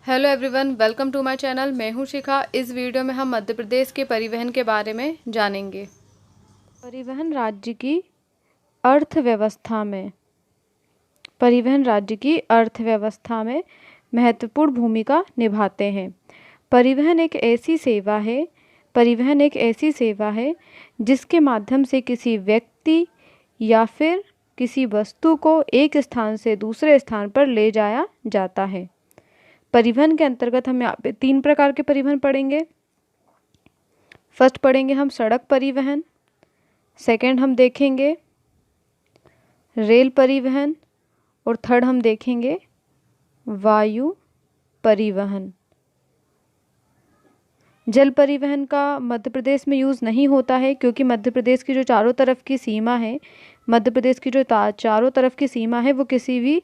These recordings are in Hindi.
Hello everyone, welcome to my channel. मैं हूं शिखा। इस वीडियो में हम मध्य प्रदेश के परिवहन के बारे में जानेंगे। परिवहन राज्य की अर्थव्यवस्था में महत्वपूर्ण भूमिका निभाते हैं। परिवहन एक ऐसी सेवा है जिसके माध्यम से किसी व्यक्ति या फिर किसी वस्तु को एक स्थान से दूसरे स्थान पर ले जाया जाता है। परिवहन के अंतर्गत हम यहाँ पे 3 प्रकार के परिवहन पढ़ेंगे। फर्स्ट पढ़ेंगे हम सड़क परिवहन, सेकंड हम देखेंगे रेल परिवहन और थर्ड हम देखेंगे वायु परिवहन। जल परिवहन का मध्य प्रदेश में यूज़ नहीं होता है क्योंकि मध्य प्रदेश की जो चारों तरफ की सीमा है वो किसी भी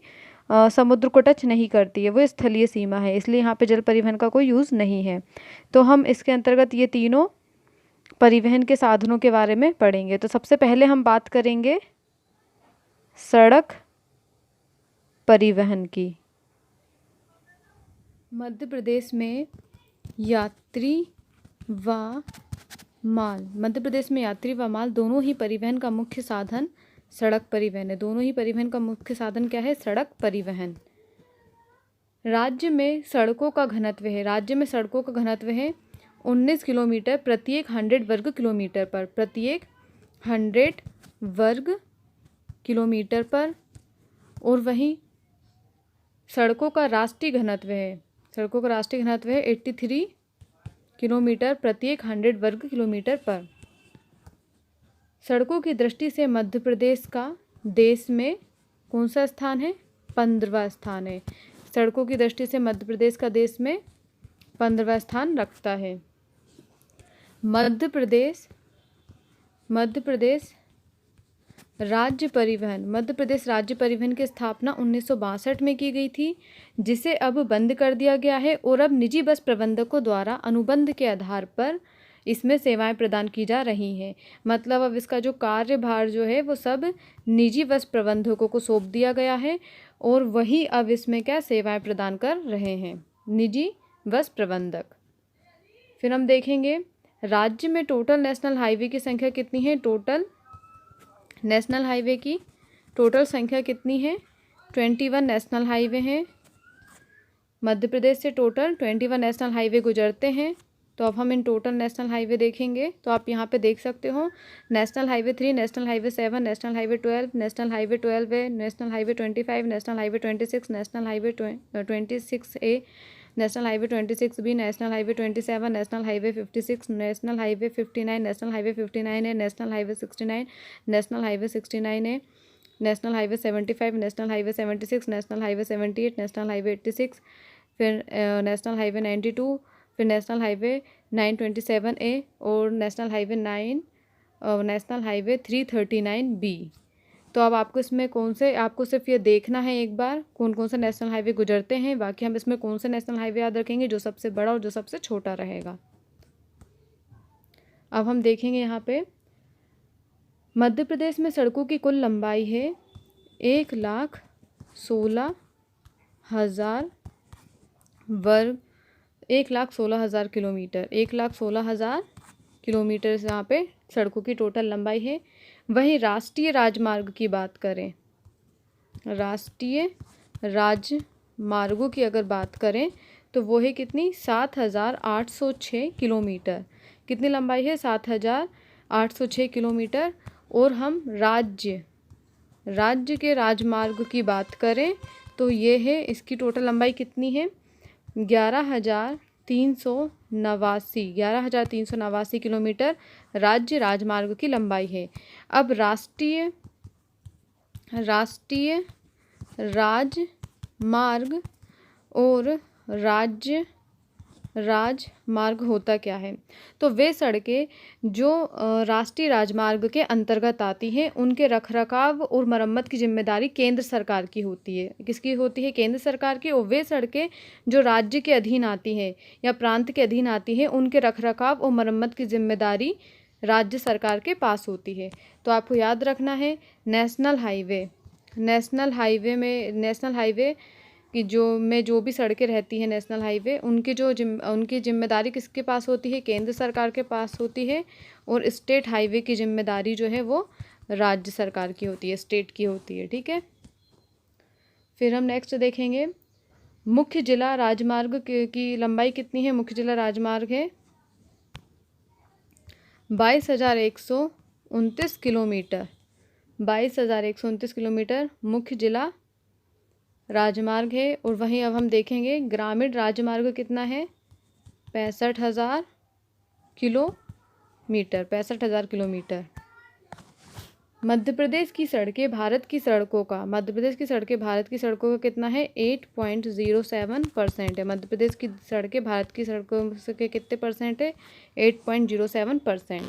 समुद्र को टच नहीं करती है, वो स्थलीय सीमा है, इसलिए यहाँ पे जल परिवहन का कोई यूज़ नहीं है। तो हम इसके अंतर्गत ये तीनों परिवहन के साधनों के बारे में पढ़ेंगे। तो सबसे पहले हम बात करेंगे सड़क परिवहन की। मध्य प्रदेश में यात्री व माल दोनों ही परिवहन का मुख्य साधन सड़क परिवहन है। दोनों ही परिवहन का मुख्य साधन क्या है? सड़क परिवहन। राज्य में सड़कों का घनत्व है 19 किलोमीटर प्रत्येक 100 वर्ग किलोमीटर पर और वहीं सड़कों का राष्ट्रीय घनत्व है 83 किलोमीटर प्रत्येक 100 वर्ग किलोमीटर पर। सड़कों की दृष्टि से मध्य प्रदेश का देश में कौन सा स्थान है? 15वां स्थान है। सड़कों की दृष्टि से मध्य प्रदेश का देश में 15वां स्थान रखता है। मध्य प्रदेश राज्य परिवहन की स्थापना 1962 में की गई थी, जिसे अब बंद कर दिया गया है और अब निजी बस प्रबंधकों द्वारा अनुबंध के आधार पर इसमें सेवाएं प्रदान की जा रही हैं। मतलब अब इसका जो कार्यभार जो है वो सब निजी बस प्रबंधकों को सौंप दिया गया है और वही अब इसमें क्या सेवाएं प्रदान कर रहे हैं, निजी बस प्रबंधक। फिर हम देखेंगे राज्य में टोटल नेशनल हाईवे की संख्या कितनी है? टोटल नेशनल हाईवे की टोटल संख्या कितनी है? 21 नेशनल हाईवे हैं। मध्य प्रदेश से टोटल 21 नेशनल हाईवे गुजरते हैं। तो अब हम इन टोटल नेशनल हाईवे देखेंगे। तो आप यहाँ पे देख सकते हो national highway 3, national highway 7, national highway 12, national highway 12A, national highway 25, national highway 26, national highway 26A, national highway 26B, national highway 27, national highway 56, national highway 59, national highway 59A, national highway 69, national highway 69A, national highway 75, national highway 76, national highway 78, national highway 86, फिर नेशनल हाईवे 92, फिर नेशनल हाईवे 927A और नेशनल हाईवे 339B। तो अब आपको इसमें आपको सिर्फ ये देखना है एक बार कौन कौन से नेशनल हाईवे गुजरते हैं। बाकी हम इसमें कौन से नेशनल हाईवे याद रखेंगे? जो सबसे बड़ा और जो सबसे छोटा रहेगा। अब हम देखेंगे यहाँ पे मध्य प्रदेश में सड़कों की कुल लंबाई है 1,16,000 किलोमीटर। 1,16,000 किलोमीटर से यहाँ पे सड़कों की टोटल लंबाई है। वहीं राष्ट्रीय राजमार्ग की बात करें, राष्ट्रीय राजमार्गों की अगर बात करें तो वो है कितनी? 7,806 किलोमीटर। कितनी लंबाई है? 7,806 किलोमीटर। और हम राज्य के राजमार्ग की बात करें तो ये है, इसकी टोटल लंबाई कितनी है? 11,389 किलोमीटर राज्य राजमार्ग की लंबाई है। अब राष्ट्रीय राजमार्ग और राज्य राजमार्ग होता क्या है? तो वे सड़कें जो राष्ट्रीय राजमार्ग के अंतर्गत आती हैं, उनके रखरखाव और मरम्मत की जिम्मेदारी केंद्र सरकार की होती है। किसकी होती है? केंद्र सरकार की। और वे सड़कें जो राज्य के अधीन आती हैं या प्रांत के अधीन आती हैं, उनके रखरखाव और मरम्मत की जिम्मेदारी राज्य सरकार के पास होती है। तो आपको याद रखना है नेशनल हाईवे कि जो भी सड़कें रहती हैं नेशनल हाईवे, उनकी जिम्मेदारी किसके पास होती है? केंद्र सरकार के पास होती है। और स्टेट हाईवे की जिम्मेदारी जो है वो राज्य सरकार की होती है, स्टेट की होती है। ठीक है, फिर हम नेक्स्ट देखेंगे मुख्य जिला राजमार्ग की लंबाई कितनी है? मुख्य जिला राजमार्ग है 22,129 किलोमीटर। 22,129 किलोमीटर मुख्य जिला राजमार्ग है। और वहीं अब हम देखेंगे ग्रामीण राजमार्ग कितना है? 65,000 किलोमीटर। 65,000 किलोमीटर। मध्य प्रदेश की सड़कें भारत की सड़कों का कितना है? 8.07% है। मध्य प्रदेश की सड़कें भारत की सड़कों के कितने परसेंट है? 8.07%।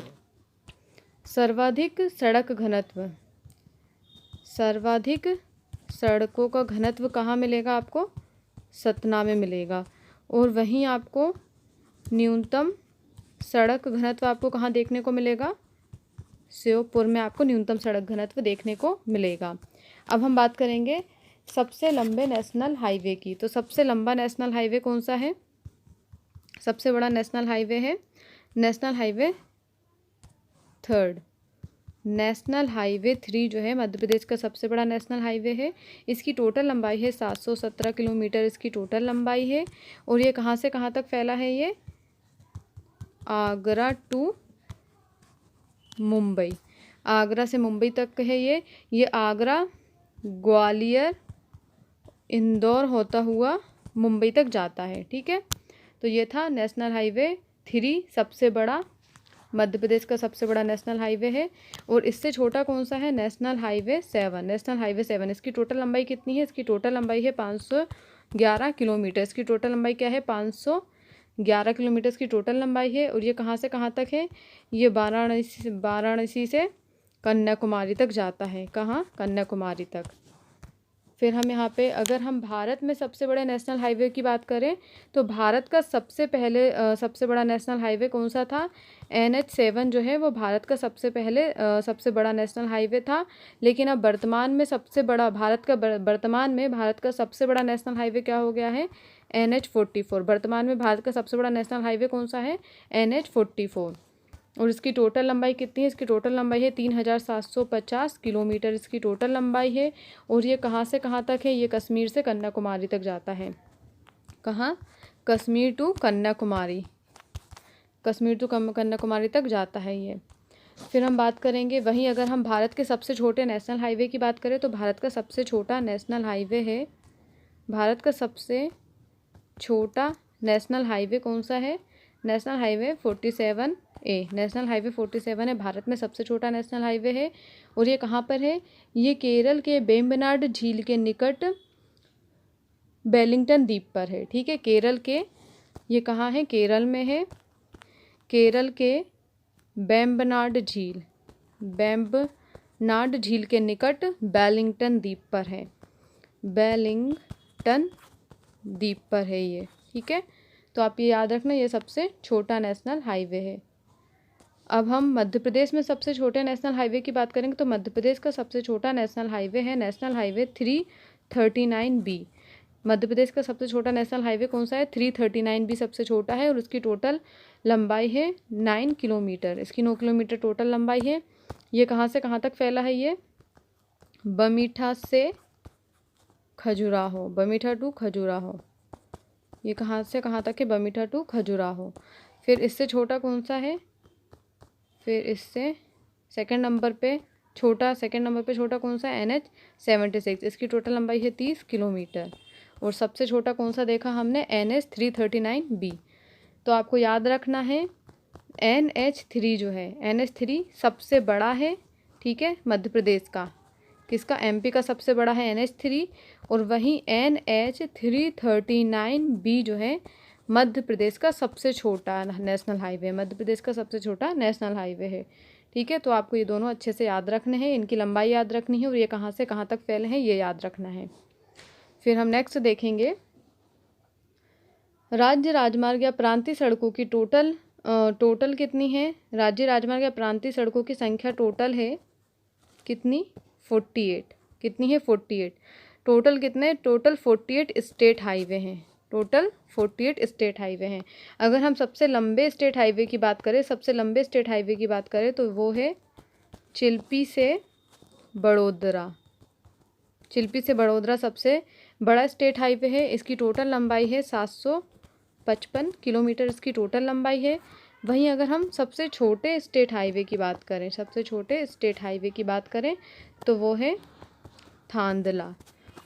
सर्वाधिक सड़क घनत्व, सर्वाधिक सड़कों का घनत्व कहाँ मिलेगा आपको? सतना में मिलेगा। और वहीं आपको न्यूनतम सड़क घनत्व आपको कहाँ देखने को मिलेगा? श्योपुर में आपको न्यूनतम सड़क घनत्व देखने को मिलेगा। अब हम बात करेंगे सबसे लंबे नेशनल हाईवे की। तो सबसे लंबा नेशनल हाईवे कौन सा है? सबसे बड़ा नेशनल हाईवे है नेशनल हाईवे 3। नेशनल हाईवे 3 जो है मध्य प्रदेश का सबसे बड़ा नेशनल हाईवे है। इसकी टोटल लंबाई है 717 किलोमीटर इसकी टोटल लंबाई है। और ये कहाँ से कहाँ तक फैला है? ये आगरा टू मुंबई, आगरा से मुंबई तक है ये आगरा, ग्वालियर, इंदौर होता हुआ मुंबई तक जाता है। ठीक है, तो ये था नेशनल हाईवे 3 सबसे बड़ा, मध्य प्रदेश का सबसे बड़ा नेशनल हाईवे है। और इससे छोटा कौन सा है? National highway 7। नेशनल हाईवे 7 इसकी टोटल लंबाई कितनी है? इसकी टोटल लंबाई है 511 किलोमीटर। इसकी टोटल लंबाई क्या है? 511 किलोमीटर की टोटल लंबाई है। और ये कहाँ से कहाँ तक है? ये वाराणसी से कन्याकुमारी तक जाता है। कहाँ? कन्याकुमारी तक। फिर हम यहाँ पे अगर हम भारत में सबसे बड़े नेशनल हाईवे की बात करें तो भारत का सबसे बड़ा नेशनल हाईवे कौन सा था? NH7 जो है वो भारत का सबसे बड़ा नेशनल हाईवे था। लेकिन अब वर्तमान में भारत का सबसे बड़ा नेशनल हाईवे क्या हो गया है? NH44। वर्तमान में भारत का सबसे बड़ा नेशनल हाईवे कौन सा है? NH44। और इसकी टोटल लंबाई कितनी है? इसकी टोटल लंबाई है 3,750 किलोमीटर इसकी टोटल लंबाई है। और ये कहाँ से कहाँ तक है? ये कश्मीर से कन्याकुमारी तक जाता है। कहाँ? कश्मीर टू कन्याकुमारी, कश्मीर टू कन्याकुमारी तक जाता है ये। फिर हम बात करेंगे वहीं अगर हम भारत के सबसे छोटे नेशनल हाईवे की बात करें तो भारत का सबसे छोटा नेशनल हाईवे है, भारत का सबसे छोटा नेशनल हाईवे कौन सा है? National highway 47A। National highway 47 है, भारत में सबसे छोटा नेशनल हाईवे है। और ये कहाँ पर है? ये केरल के वेम्बनाड झील के निकट वेलिंगटन द्वीप पर है। ठीक है, केरल के, ये कहाँ है? केरल में है। केरल के वेम्बनाड झील के निकट वेलिंगटन द्वीप पर है। वेलिंगटन द्वीप पर है ये। ठीक है, तो आप ये याद रखना, ये सबसे छोटा नेशनल हाईवे है। अब हम मध्य प्रदेश में सबसे छोटे नेशनल हाईवे की बात करेंगे तो मध्य प्रदेश का सबसे छोटा नेशनल हाईवे है national highway 339B। Madhya Pradesh का सबसे छोटा नेशनल हाईवे कौन सा है? 339B सबसे छोटा है। और उसकी टोटल लंबाई है 9 किलोमीटर। इसकी 9 किलोमीटर टोटल लंबाई है। ये कहाँ से कहाँ तक फैला है? ये बमीठा से खजुराहो, बमीठा टू खजुराहो। ये कहाँ से कहाँ तक है? बमीठा टू खजुराहो। फिर इससे छोटा कौन सा है? फिर इससे सेकंड नंबर पे छोटा कौन सा? NH76। इसकी टोटल लंबाई है 30 किलोमीटर। और सबसे छोटा कौन सा देखा हमने? NH339B। तो आपको याद रखना है NH3 जो है, NH3 सबसे बड़ा है। ठीक है, मध्य प्रदेश का, किसका? MP का सबसे बड़ा है NH3। और वहीं NH339B जो है मध्य प्रदेश का सबसे छोटा नेशनल हाईवे, मध्य प्रदेश का सबसे छोटा नेशनल हाईवे है। ठीक है, तो आपको ये दोनों अच्छे से याद रखने हैं, इनकी लंबाई याद रखनी है और ये कहाँ से कहाँ तक फैले हैं ये याद रखना है। फिर हम नेक्स्ट देखेंगे राज्य राजमार्ग या प्रांतीय सड़कों की टोटल कितनी है? राज्य राजमार्ग या प्रांतीय सड़कों की संख्या टोटल है कितनी? 48। कितनी है? 48। टोटल कितने, टोटल 48 स्टेट हाईवे हैं, टोटल 48 स्टेट हाईवे हैं। अगर हम सबसे लंबे स्टेट हाईवे की बात करें, सबसे लंबे स्टेट हाईवे की बात करें तो वो है चिल्पी से बड़ोदरा। चिल्पी से बड़ोदरा सबसे बड़ा स्टेट हाईवे है। इसकी टोटल लंबाई है 755 किलोमीटर, इसकी टोटल लंबाई है। वहीं अगर हम सबसे छोटे स्टेट हाईवे की बात करें, सबसे छोटे स्टेट हाईवे की बात करें तो वो है थांदला।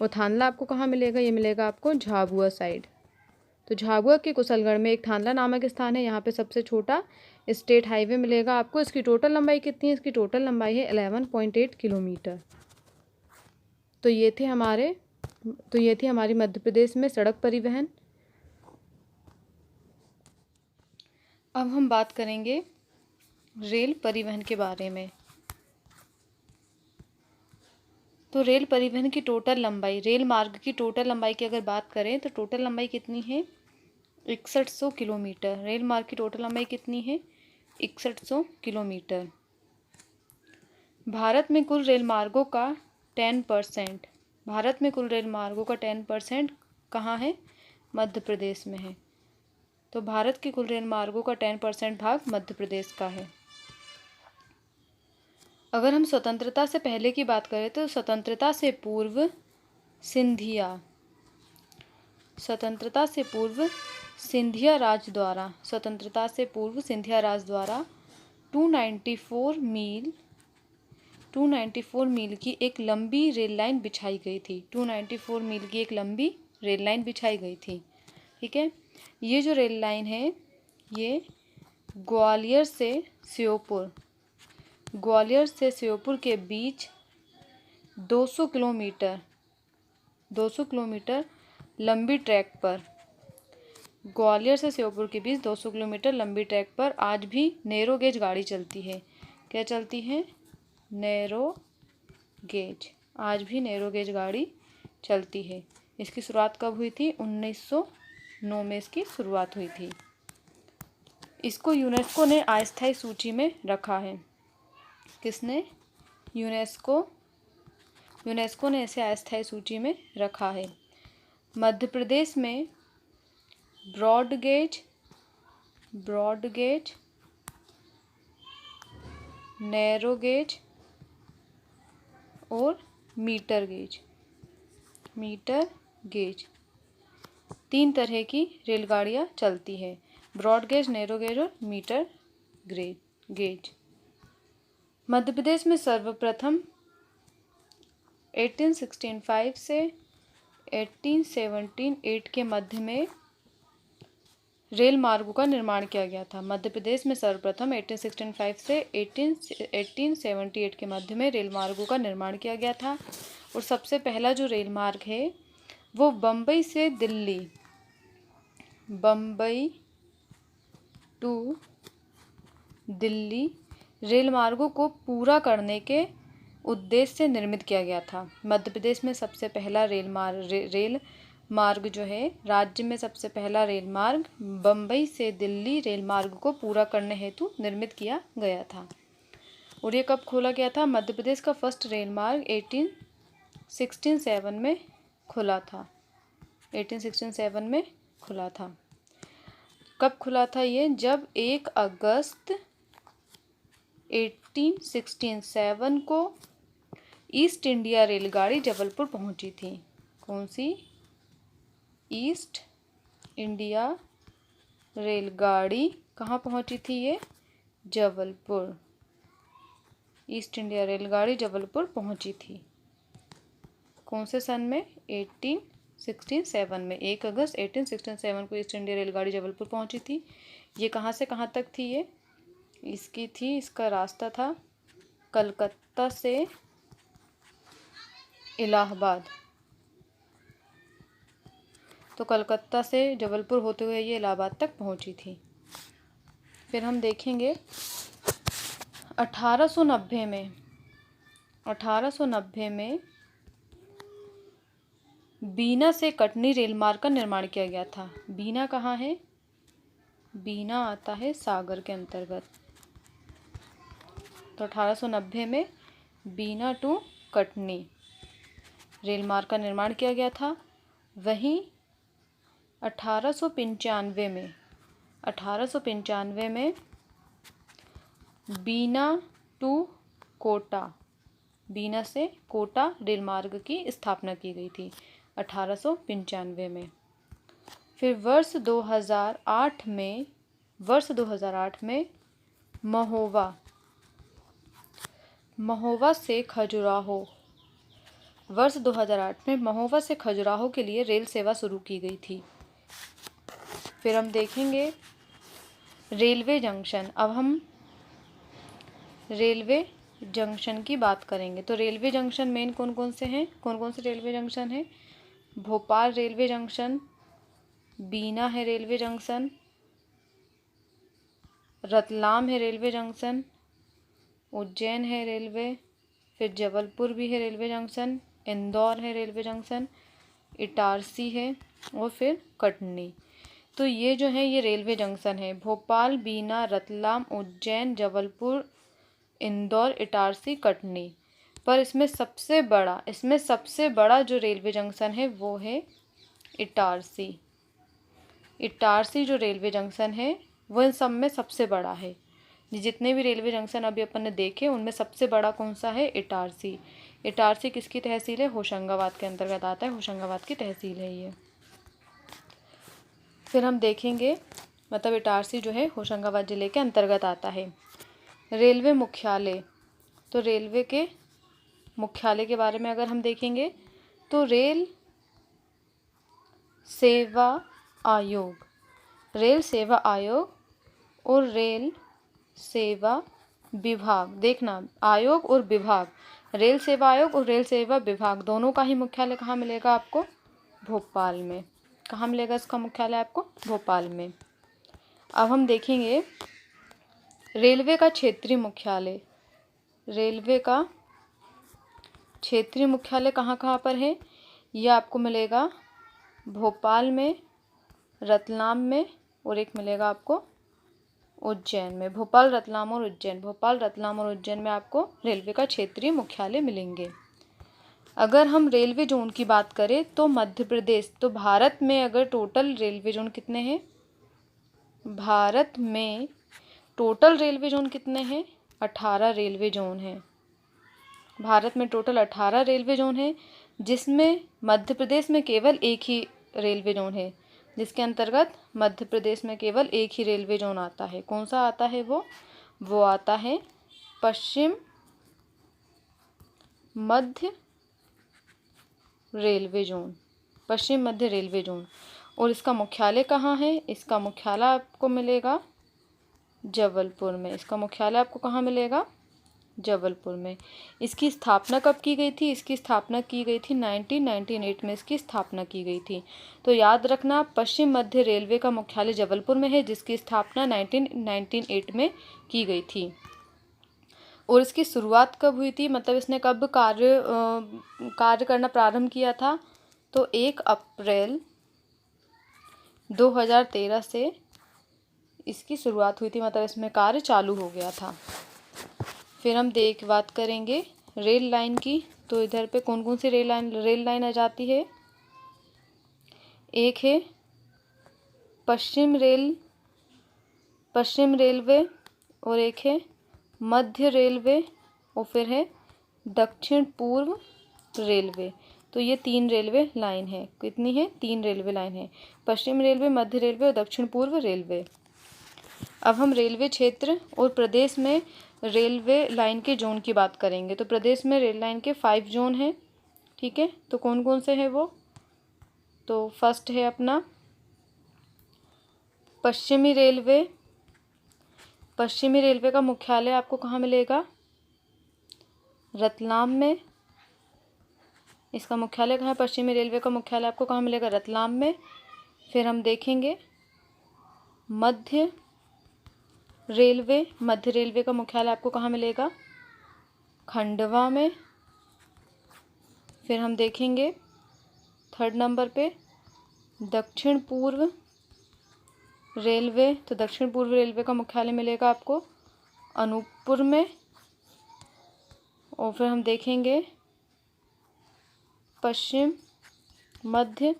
और थांदला आपको कहाँ मिलेगा, ये मिलेगा आपको झाबुआ साइड। तो झाबुआ के कुशलगढ़ में एक थांदला नामक स्थान है, यहाँ पे सबसे छोटा स्टेट हाईवे मिलेगा आपको। इसकी टोटल लंबाई कितनी है, इसकी टोटल लंबाई है 11.8 किलोमीटर। तो ये थी हमारी मध्य प्रदेश में सड़क परिवहन। अब हम बात करेंगे रेल परिवहन के बारे में। तो रेल परिवहन की टोटल लंबाई, रेल मार्ग की टोटल लंबाई की अगर बात करें तो टोटल लंबाई कितनी है, 6100 किलोमीटर। रेल मार्ग की टोटल लंबाई कितनी है, 6100 किलोमीटर। भारत में कुल रेल मार्गों का 10%, भारत में कुल रेल मार्गों का 10% कहाँ है, मध्य प्रदेश में है। तो भारत के कुल रेल मार्गों का 10% भाग मध्य प्रदेश का है। अगर हम स्वतंत्रता से पहले की बात करें तो स्वतंत्रता से पूर्व सिंधिया राज द्वारा 294 मील की एक लंबी रेल लाइन बिछाई गई थी। 294 मील की एक लंबी रेल लाइन बिछाई गई थी। ठीक है, ये जो रेल लाइन है ये ग्वालियर से श्योपुर के बीच 200 किलोमीटर लंबी ट्रैक पर, ग्वालियर से श्योपुर के बीच 200 किलोमीटर लंबी ट्रैक पर आज भी नैरो गेज गाड़ी चलती है। क्या चलती है, नैरो गेज। आज भी नैरो गेज गाड़ी चलती है। इसकी शुरुआत कब हुई थी, 1909 में इसकी शुरुआत हुई थी। इसको यूनेस्को ने अस्थायी सूची में रखा है। किसने, यूनेस्को ने इसे अस्थायी सूची में रखा है। मध्य प्रदेश में ब्रॉड गेज, नैरो गेज और मीटर गेज 3 तरह की रेलगाड़ियाँ चलती है। ब्रॉड गेज, नैरो गेज और मीटर गेज। मध्य प्रदेश में सर्वप्रथम 1865 से 1878 के मध्य में रेल मार्गों का निर्माण किया गया था। मध्य प्रदेश में सर्वप्रथम 1865 से 1878 के मध्य में रेल मार्गों का निर्माण किया गया था। और सबसे पहला जो रेल मार्ग है वो बम्बई से दिल्ली, बम्बई टू दिल्ली रेल मार्गों को पूरा करने के उद्देश्य से निर्मित किया गया था। मध्य प्रदेश में सबसे पहला रेल मार्ग जो है, राज्य में सबसे पहला रेल मार्ग बम्बई से दिल्ली रेल मार्ग को पूरा करने हेतु निर्मित किया गया था। और ये कब खोला गया था, मध्य प्रदेश का फर्स्ट रेल मार्ग 1867 में खुला था। 1867 में खुला था। कब खुला था ये, जब 1 अगस्त 1867 को ईस्ट इंडिया रेलगाड़ी जबलपुर पहुंची थी। कौन सी, ईस्ट इंडिया रेलगाड़ी कहाँ पहुंची थी ये, जबलपुर। ईस्ट इंडिया रेलगाड़ी जबलपुर पहुंची थी। कौन से सन में, 1867 में। 1 अगस्त 1867 को ईस्ट इंडिया रेलगाड़ी जबलपुर पहुंची थी। ये कहाँ से कहाँ तक थी ये, इसका रास्ता था कलकत्ता से इलाहाबाद। तो कलकत्ता से जबलपुर होते हुए ये इलाहाबाद तक पहुंची थी। फिर हम देखेंगे 1890 में बीना से कटनी रेल मार्ग का निर्माण किया गया था। बीना कहाँ है, बीना आता है सागर के अंतर्गत। तो 1890 में बीना टू कटनी रेल मार्ग का निर्माण किया गया था। वहीं 1895 में बीना से कोटा रेल मार्ग की स्थापना की गई थी 1895 में। फिर वर्ष 2008 में महोबा से खजुराहो के लिए रेल सेवा शुरू की गई थी। फिर हम देखेंगे रेलवे जंक्शन। अब हम रेलवे जंक्शन की बात करेंगे। तो रेलवे जंक्शन मेन कौन कौन से रेलवे जंक्शन हैं? भोपाल रेलवे जंक्शन, बीना है रेलवे जंक्शन, रतलाम है रेलवे जंक्शन, उज्जैन है रेलवे, फिर जबलपुर भी है रेलवे जंक्शन, इंदौर है रेलवे जंक्शन, इटारसी है और फिर कटनी। तो ये जो है ये रेलवे जंक्शन है। भोपाल, बीना, रतलाम, उज्जैन, जबलपुर, इंदौर, इटारसी, कटनी। पर इसमें सबसे बड़ा जो रेलवे जंक्शन है वो है इटारसी। इटारसी जो रेलवे जंक्शन है वो इन सब में सबसे बड़ा है। जितने भी रेलवे जंक्शन अभी अपन ने देखे उनमें सबसे बड़ा कौन सा है? इटारसी। इटारसी किसकी तहसील है? होशंगाबाद के अंतर्गत आता है, होशंगाबाद की तहसील है ये। फिर हम देखेंगे मतलब इटारसी जो है होशंगाबाद जिले के अंतर्गत आता है। रेलवे मुख्यालय। तो रेलवे के मुख्यालय के बारे में अगर हम देखेंगे तो रेल सेवा आयोग और रेल सेवा विभाग। देखना, आयोग और विभाग, रेल सेवा आयोग और रेल सेवा विभाग दोनों का ही मुख्यालय कहाँ मिलेगा आपको? भोपाल में। कहाँ मिलेगा इसका मुख्यालय आपको? भोपाल में। अब हम देखेंगे रेलवे का क्षेत्रीय मुख्यालय। रेलवे का क्षेत्रीय मुख्यालय कहाँ कहाँ पर है? यह आपको मिलेगा भोपाल में, रतलाम में और एक मिलेगा आपको उज्जैन में। भोपाल, रतलाम और उज्जैन में आपको रेलवे का क्षेत्रीय मुख्यालय मिलेंगे। अगर हम रेलवे जोन की बात करें तो मध्य प्रदेश, तो भारत में अगर टोटल रेलवे जोन कितने हैं? भारत में टोटल रेलवे जोन कितने हैं? 18 रेलवे जोन हैं। भारत में टोटल 18 रेलवे जोन है, जिसमें मध्य प्रदेश में केवल एक ही रेलवे जोन है, जिसके अंतर्गत मध्य प्रदेश में केवल एक ही रेलवे जोन आता है। कौन सा आता है वो आता है पश्चिम मध्य रेलवे जोन। और इसका मुख्यालय कहाँ है? इसका मुख्यालय आपको मिलेगा जबलपुर में। इसका मुख्यालय आपको कहाँ मिलेगा? जबलपुर में। इसकी स्थापना कब की गई थी? इसकी स्थापना की गई थी 1998 में इसकी स्थापना की गई थी। तो याद रखना, पश्चिम मध्य रेलवे का मुख्यालय जबलपुर में है, जिसकी स्थापना 1998 में की गई थी। और इसकी शुरुआत कब हुई थी, मतलब इसने कब कार्य करना प्रारंभ किया था? तो 1 अप्रैल 2013 से इसकी शुरुआत हुई थी, मतलब इसमें कार्य चालू हो गया था। फिर हम बात करेंगे रेल लाइन की। तो इधर पे कौन कौन सी रेल लाइन आ जाती है? एक है पश्चिम रेलवे और एक है मध्य रेलवे और फिर है दक्षिण पूर्व रेलवे। तो ये 3 रेलवे लाइन है। कितनी है? 3 रेलवे लाइन है, पश्चिम रेलवे, मध्य रेलवे और दक्षिण पूर्व रेलवे। अब हम रेलवे क्षेत्र और प्रदेश में रेलवे लाइन के जोन की बात करेंगे। तो प्रदेश में रेल लाइन के 5 जोन हैं, ठीक है। तो कौन कौन से हैं वो? तो फर्स्ट है अपना पश्चिमी रेलवे। पश्चिमी रेलवे का मुख्यालय आपको कहाँ मिलेगा? रतलाम में। इसका मुख्यालय कहाँ है? पश्चिमी रेलवे का मुख्यालय आपको कहाँ मिलेगा? रतलाम में। फिर हम देखेंगे मध्य रेलवे का मुख्यालय आपको कहाँ मिलेगा? खंडवा में। फिर हम देखेंगे 3rd नंबर पे दक्षिण पूर्व रेलवे। तो दक्षिण पूर्व रेलवे का मुख्यालय मिलेगा आपको अनूपपुर में। और फिर हम देखेंगे पश्चिम मध्य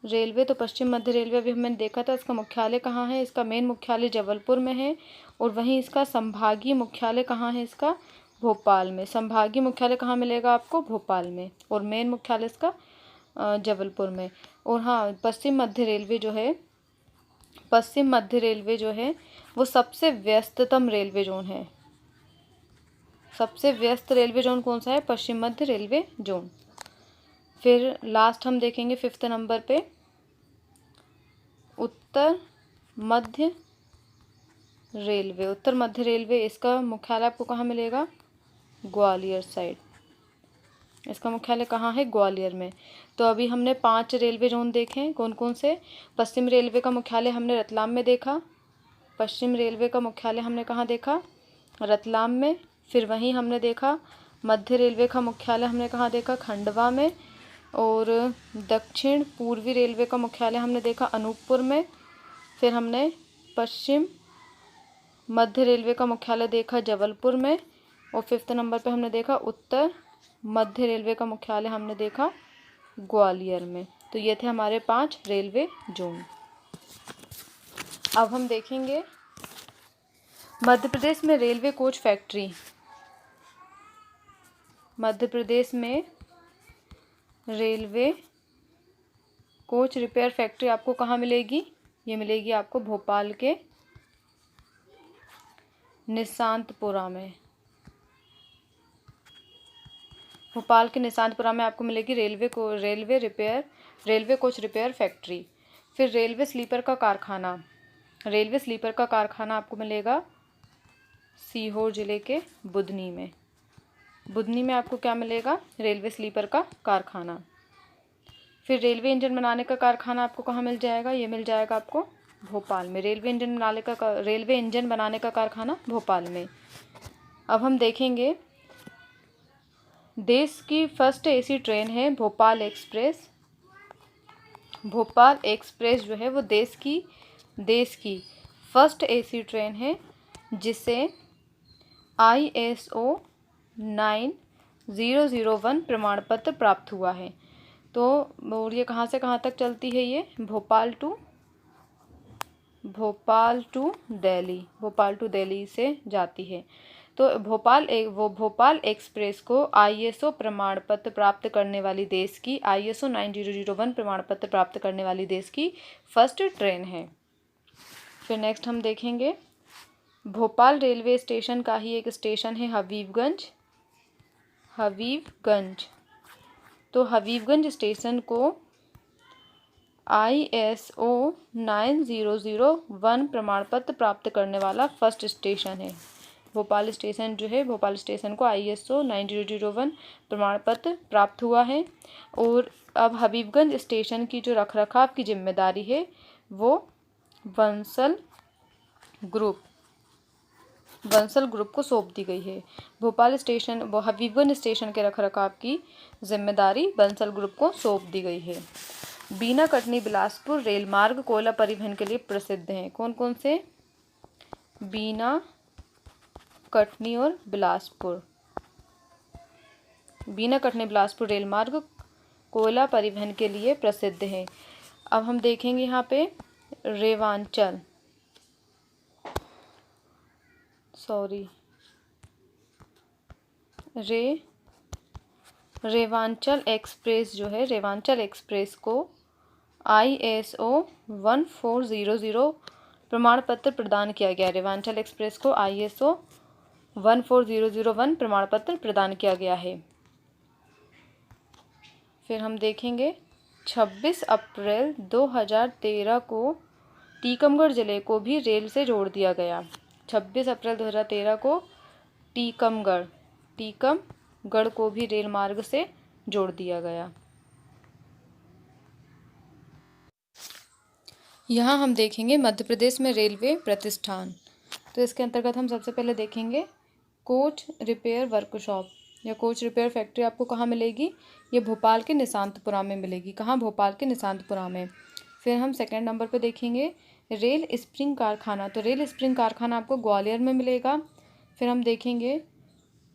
रेलवे, तो पश्चिम मध्य रेलवे अभी हमने देखा था, इसका मुख्यालय कहाँ है? इसका मेन मुख्यालय जबलपुर में है, और वहीं इसका संभागीय मुख्यालय कहाँ है? इसका भोपाल में। संभागीय मुख्यालय कहाँ मिलेगा आपको? भोपाल में, और मेन मुख्यालय इसका जबलपुर में। और हाँ, पश्चिम मध्य रेलवे जो है वो सबसे व्यस्ततम रेलवे जोन है। सबसे व्यस्त रेलवे जोन कौन सा है? पश्चिम मध्य रेलवे जोन। फिर लास्ट हम देखेंगे 5th नंबर पे उत्तर मध्य रेलवे। उत्तर मध्य रेलवे, इसका मुख्यालय आपको कहाँ मिलेगा? ग्वालियर साइड। इसका मुख्यालय कहाँ है? ग्वालियर में। तो अभी हमने 5 रेलवे जोन देखे, कौन कौन से? पश्चिम रेलवे का मुख्यालय हमने रतलाम में देखा। पश्चिम रेलवे का मुख्यालय हमने कहाँ देखा? रतलाम में। फिर वहीं हमने देखा मध्य रेलवे का मुख्यालय हमने कहाँ देखा? खंडवा में। और दक्षिण पूर्वी रेलवे का मुख्यालय हमने देखा अनूपपुर में। फिर हमने पश्चिम मध्य रेलवे का मुख्यालय देखा जबलपुर में। और 5th नंबर पे हमने देखा उत्तर मध्य रेलवे का मुख्यालय हमने देखा ग्वालियर में। तो ये थे हमारे 5 रेलवे जोन। अब हम देखेंगे मध्य प्रदेश में railway coach factory. Madhya Pradesh में रेलवे कोच रिपेयर फैक्ट्री आपको कहाँ मिलेगी? ये मिलेगी आपको भोपाल के निशांतपुरा में। भोपाल के निशांतपुरा में आपको मिलेगी रेलवे कोच रिपेयर फैक्ट्री। फिर रेलवे स्लीपर का कारखाना। रेलवे स्लीपर का कारखाना आपको मिलेगा सीहोर जिले के बुधनी में। बुधनी में आपको क्या मिलेगा? रेलवे स्लीपर का कारखाना। फिर रेलवे इंजन बनाने का कारखाना आपको कहाँ मिल जाएगा? ये मिल जाएगा आपको भोपाल में। रेलवे इंजन बनाने का कारखाना भोपाल में। अब हम देखेंगे देश की फर्स्ट एसी ट्रेन है भोपाल एक्सप्रेस। भोपाल एक्सप्रेस जो है वो देश की फर्स्ट एसी ट्रेन है जिसे ISO 9001 प्रमाण पत्र प्राप्त हुआ है। तो और ये कहाँ से कहाँ तक चलती है? ये भोपाल टू दिल्ली से जाती है। तो भोपाल एक्सप्रेस को ISO प्रमाण पत्र प्राप्त करने वाली देश की ISO 9001 प्रमाण पत्र प्राप्त करने वाली देश की फर्स्ट ट्रेन है। फिर नेक्स्ट हम देखेंगे भोपाल रेलवे स्टेशन का ही एक स्टेशन है हबीबगंज। तो हबीबगंज स्टेशन को ISO 9001 प्रमाण पत्र प्राप्त करने वाला फर्स्ट स्टेशन है। भोपाल स्टेशन को ISO 9001 प्रमाण पत्र प्राप्त हुआ है। और अब हबीबगंज स्टेशन की जो रखरखाव की जिम्मेदारी है वो बंसल ग्रुप को सौंप दी गई है। हबीबगंज स्टेशन के रखरखाव की जिम्मेदारी बंसल ग्रुप को सौंप दी गई है। बीना कटनी बिलासपुर रेल मार्ग कोयला परिवहन के लिए प्रसिद्ध हैं। कौन कौन से? बीना, कटनी और बिलासपुर। बीना कटनी बिलासपुर रेल मार्ग कोयला परिवहन के लिए प्रसिद्ध है। अब हम देखेंगे यहाँ पे रेवांचल एक्सप्रेस जो है, रेवांचल एक्सप्रेस को ISO 1400 प्रमाण पत्र प्रदान किया गया। रेवांचल एक्सप्रेस को ISO 14001 प्रमाण पत्र प्रदान किया गया है। फिर हम देखेंगे 26 अप्रैल 2013 को टीकमगढ़ जिले को भी रेल से जोड़ दिया गया। 26 अप्रैल 2013 को टीकमगढ़ को भी रेल मार्ग से जोड़ दिया गया। यहाँ हम देखेंगे मध्य प्रदेश में रेलवे प्रतिष्ठान। तो इसके अंतर्गत हम सबसे पहले देखेंगे कोच रिपेयर वर्कशॉप या कोच रिपेयर फैक्ट्री आपको कहाँ मिलेगी? ये भोपाल के निशांतपुरा में मिलेगी। कहाँ? भोपाल के निशांतपुरा में। फिर हम सेकंड नंबर पे देखेंगे रेल स्प्रिंग कारखाना। तो रेल स्प्रिंग कारखाना आपको ग्वालियर में मिलेगा। फिर हम देखेंगे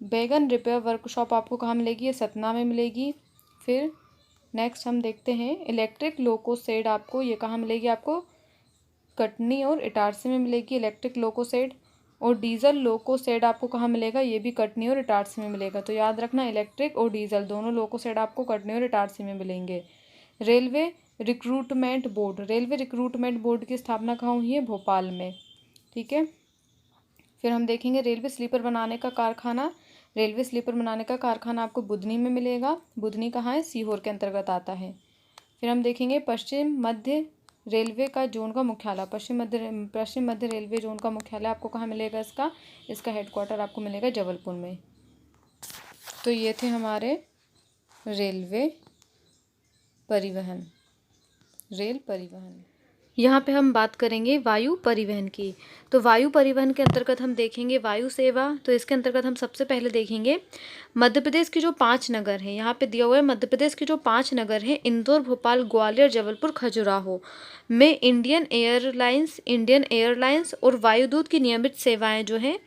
बैगन रिपेयर वर्कशॉप आपको कहाँ मिलेगी? ये सतना में मिलेगी। फिर नेक्स्ट हम देखते हैं इलेक्ट्रिक लोको शेड, आपको ये कहाँ मिलेगी, आपको कटनी और इटारसी में मिलेगी इलेक्ट्रिक लोको शेड। और डीजल लोको शेड आपको कहाँ मिलेगा, ये भी कटनी और इटारसी में मिलेगा। तो याद रखना इलेक्ट्रिक और डीजल दोनों लोको शेड आपको कटनी और इटारसी में मिलेंगे। Railway recruitment board, railway recruitment board की स्थापना कहाँ हुई है, भोपाल में। ठीक है, फिर हम देखेंगे रेलवे स्लीपर बनाने का कारखाना, रेलवे स्लीपर बनाने का कारखाना आपको बुधनी में मिलेगा। बुधनी कहाँ है, सीहोर के अंतर्गत आता है। फिर हम देखेंगे पश्चिम मध्य रेलवे का जोन का मुख्यालय, पश्चिम मध्य रेलवे जोन का मुख्यालय आपको कहाँ मिलेगा, इसका हेडक्वार्टर आपको मिलेगा जबलपुर में। तो ये थे हमारे रेलवे परिवहन, रेल परिवहन। यहाँ पे हम बात करेंगे वायु परिवहन की। तो वायु परिवहन के अंतर्गत हम देखेंगे वायु सेवा। तो इसके अंतर्गत हम सबसे पहले देखेंगे मध्य प्रदेश के जो 5 नगर हैं, यहाँ पे दिया हुआ है मध्य प्रदेश के जो 5 नगर हैं, इंदौर, भोपाल, ग्वालियर, जबलपुर, खजुराहो में इंडियन एयरलाइंस और वायुदूत की नियमित सेवाएं जो हैं,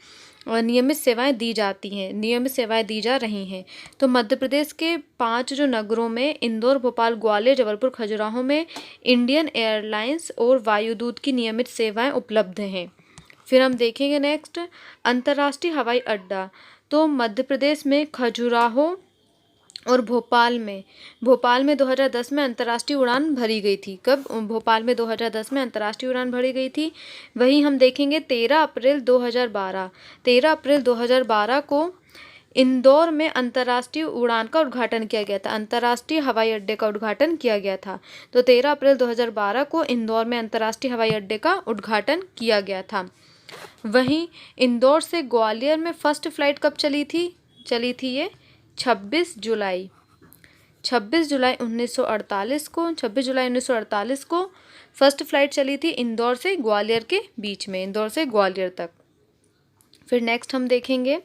नियमित सेवाएं दी जाती हैं, नियमित सेवाएं दी जा रही हैं। तो मध्य प्रदेश के 5 जो नगरों में इंदौर, भोपाल, ग्वालियर, जबलपुर, खजुराहो में इंडियन एयरलाइंस और वायुदूत की नियमित सेवाएं उपलब्ध हैं। फिर हम देखेंगे नेक्स्ट अंतर्राष्ट्रीय हवाई अड्डा। तो मध्य प्रदेश में खजुराहो और भोपाल में 2010 में अंतर्राष्ट्रीय उड़ान भरी गई थी। कब, भोपाल में 2010 में अंतर्राष्ट्रीय उड़ान भरी गई थी। वहीं हम देखेंगे 13 अप्रैल 2012 को इंदौर में अंतर्राष्ट्रीय उड़ान का उद्घाटन किया गया था, अंतर्राष्ट्रीय हवाई अड्डे का उद्घाटन किया गया था। तो 13 अप्रैल 2012 को इंदौर में अंतर्राष्ट्रीय हवाई अड्डे का उद्घाटन किया गया था। वहीं इंदौर से ग्वालियर में फर्स्ट फ्लाइट कब चली थी ये 26 जुलाई 1948 को फर्स्ट फ्लाइट चली थी इंदौर से ग्वालियर के बीच में, इंदौर से ग्वालियर तक। फिर नेक्स्ट हम देखेंगे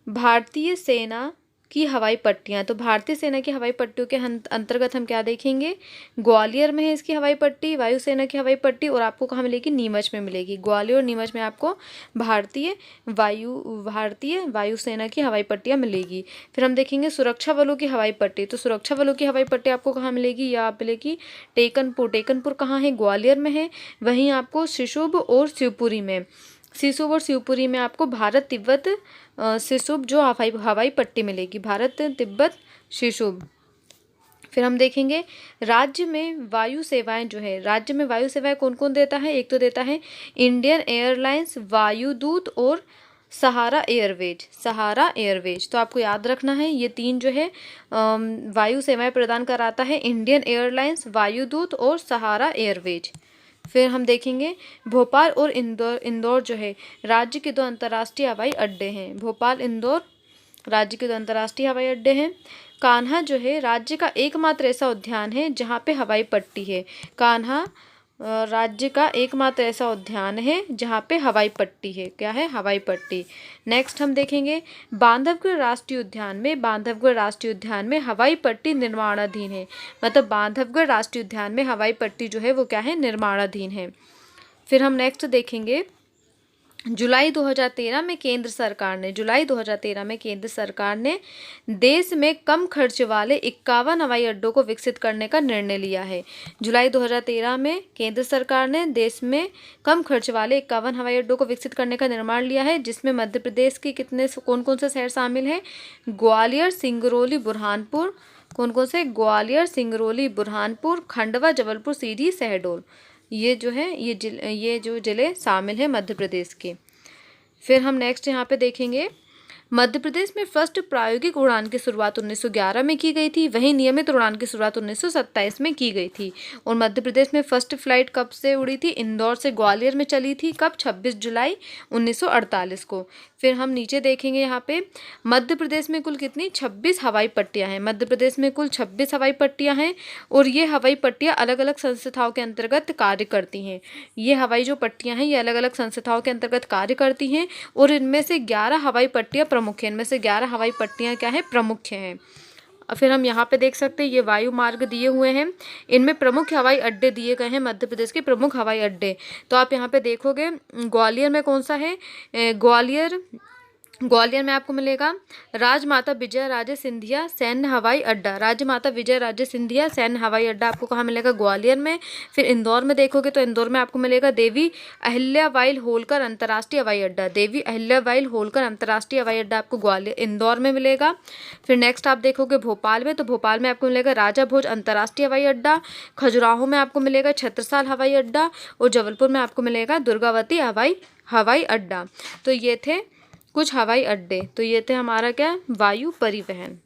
भारतीय सेना की हवाई पट्टियाँ। तो भारतीय सेना की हवाई पट्टियों के अंतर्गत हम क्या देखेंगे, ग्वालियर में है इसकी हवाई पट्टी, वायुसेना की हवाई पट्टी, और आपको कहाँ मिलेगी, नीमच में मिलेगी। ग्वालियर और नीमच में आपको भारतीय वायुसेना की हवाई पट्टियाँ मिलेगी। फिर हम देखेंगे सुरक्षा बलों की हवाई पट्टी। तो सुरक्षा बलों की हवाई पट्टी आपको कहाँ मिलेगी, या मिलेगी टेकनपुर कहाँ है, ग्वालियर में है। वहीं आपको सिसुब और शिवपुरी में आपको भारत तिब्बत शिशुब जो हवाई पट्टी मिलेगी, भारत तिब्बत शिशुब। फिर हम देखेंगे राज्य में वायु सेवाएं जो है, राज्य में वायु सेवाएं कौन कौन देता है, एक तो देता है इंडियन एयरलाइंस, वायुदूत और सहारा एयरवेज। तो आपको याद रखना है ये 3 जो है वायु सेवाएं प्रदान कराता है, इंडियन एयरलाइंस, वायुदूत और सहारा एयरवेज। फिर हम देखेंगे भोपाल और इंदौर जो है राज्य के 2 अंतर्राष्ट्रीय हवाई अड्डे हैं। भोपाल, इंदौर राज्य के 2 अंतर्राष्ट्रीय हवाई अड्डे हैं। कान्हा जो है राज्य का एकमात्र ऐसा उद्यान है जहाँ पे हवाई पट्टी है। कान्हा राज्य का एकमात्र ऐसा उद्यान है जहाँ पे हवाई पट्टी है। क्या है, हवाई पट्टी। नेक्स्ट हम देखेंगे बांधवगढ़ राष्ट्रीय उद्यान में हवाई पट्टी निर्माणाधीन है। मतलब बांधवगढ़ राष्ट्रीय उद्यान में हवाई पट्टी जो है वो क्या है, निर्माणाधीन है। फिर हम नेक्स्ट देखेंगे जुलाई 2013 में केंद्र सरकार ने देश में कम खर्च वाले 51 हवाई अड्डों को विकसित करने का निर्णय लिया है। जुलाई 2013 में केंद्र सरकार ने देश में कम खर्च वाले 51 हवाई अड्डों को विकसित करने का निर्माण लिया है, जिसमें मध्य प्रदेश के कौन कौन से शहर शामिल हैं, ग्वालियर, सिंगरौली, बुरहानपुर। कौन कौन से, ग्वालियर, सिंगरौली, बुरहानपुर, खंडवा, जबलपुर, सीधी, शहडोल। ये जो है ये जो जिले शामिल हैं मध्य प्रदेश के। फिर हम नेक्स्ट यहाँ पे देखेंगे मध्य प्रदेश में फर्स्ट प्रायोगिक उड़ान की शुरुआत 1911 में की गई थी। वहीं नियमित उड़ान की शुरुआत 1927 में की गई थी। और मध्य प्रदेश में फर्स्ट फ्लाइट कब से उड़ी थी, इंदौर से ग्वालियर में चली थी। कब, 26 जुलाई 1948 को। फिर हम नीचे देखेंगे यहाँ पे मध्य प्रदेश में कुल कितनी 26 हवाई पट्टियाँ हैं। मध्य प्रदेश में कुल 26 हवाई पट्टियाँ हैं और ये हवाई पट्टियाँ अलग अलग संस्थाओं के अंतर्गत कार्य करती हैं। ये हवाई जो पट्टियाँ हैं ये अलग अलग संस्थाओं के अंतर्गत कार्य करती हैं और इनमें से 11 हवाई पट्टियाँ प्रमुख हैं। इनमें से 11 हवाई पट्टियाँ क्या है, प्रमुख हैं। फिर हम यहाँ पे देख सकते हैं ये वायु मार्ग दिए हुए हैं, इनमें प्रमुख हवाई अड्डे दिए गए हैं, मध्य प्रदेश के प्रमुख हवाई अड्डे। तो आप यहाँ पे देखोगे ग्वालियर में कौन सा है, ग्वालियर ग्वालियर में आपको मिलेगा राजमाता विजय राजे सिंधिया सैन्य हवाई अड्डा। राजमाता विजय राजे सिंधिया सैन्य हवाई अड्डा आपको कहाँ मिलेगा? ग्वालियर में। फिर इंदौर में देखोगे तो इंदौर में आपको मिलेगा देवी अहिल्याबाई होलकर अंतर्राष्ट्रीय हवाई अड्डा। देवी अहिल्याबाई होलकर अंतर्राष्ट्रीय हवाई अड्डा आपको ग्वालियर इंदौर में मिलेगा। फिर नेक्स्ट आप देखोगे भोपाल में, तो भोपाल में आपको मिलेगा राजा भोज अंतर्राष्ट्रीय हवाई अड्डा। खजुराहो में आपको मिलेगा छत्रसाल हवाई अड्डा और जबलपुर में आपको मिलेगा दुर्गावती हवाई अड्डा। तो ये थे कुछ हवाई अड्डे। तो ये थे हमारा क्या? वायु परिवहन।